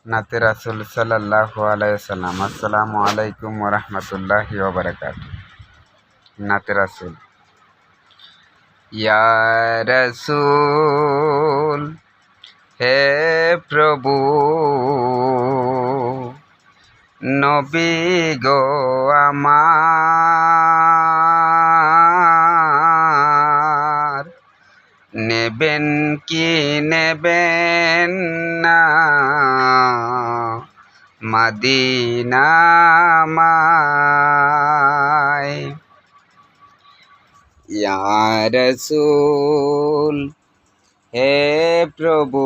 নাতে রাসূল সাল্লাল্লাহু আলাইহি ওয়াসাল্লাম। আসসালামু আলাইকুম ওয়া রাহমাতুল্লাহি ওয়া বারাকাতুহু। নাতে রাসূল। ইয়া রাসূল, হে প্রভু নবী গো আমার, নেবেন কি নেবেন না মদিনা আমায়। ইয়া রাসূল, হে প্রভু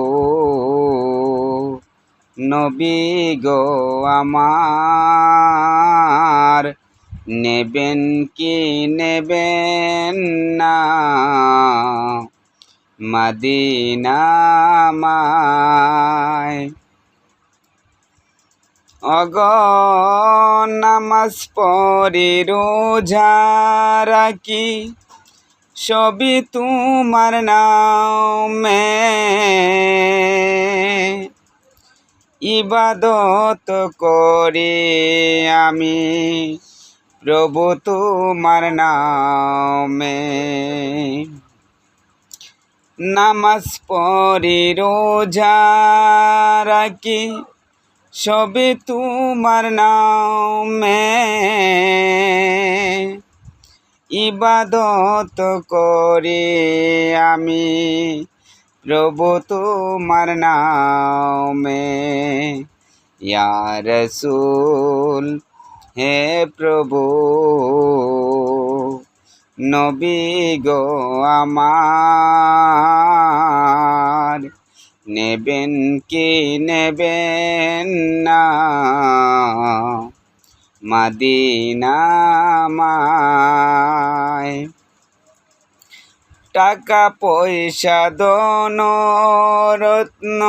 নবী গো আমার, নেবেন কি নেবেন না মদিনা আমায়। অগ নামাজ পড়ি রোজা রাখি, সবই তোমার নামে, ইবাদত করি আমি প্রভু তোমার নামে। নামাজ পড়ি রোজা রাখি, সবই তোমার নামে, ইবাদত করি আমি প্রভু তোমার নামে। ইয়া রাসূল, হে প্রভু নবী গো আমার, নেবেন কি নেবেন না মদিনা আমায়। টাকা পয়সা ধন রত্ন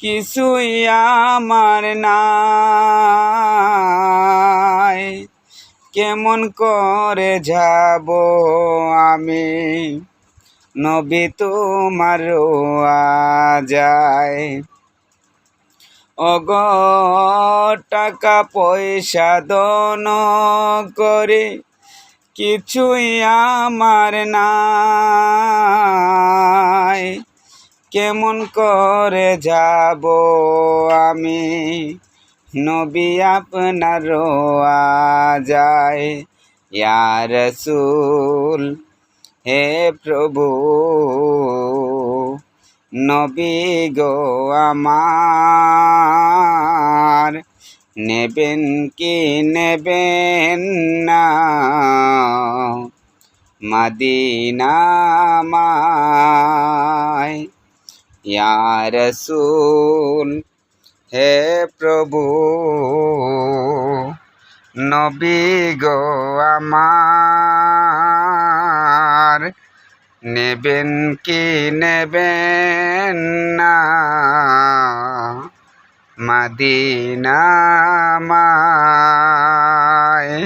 কিছুই আমার নাই, কেমন করে যাব আমি নবী তোমার যায়। অগ টাকা পয়সা ধন করে কিছুই আমার নাই, কেমন করে যাব আমি নবী আপনার যায়। ইয়া রাসূল, হে প্রভু নবী গো আমার, নেবেন কি নেবেন না মদিনা আমায়। ইয়া রাসূল, হে প্রভু নবী গো আমার, নেবেন কি নেবেন না মদিনা আমায়।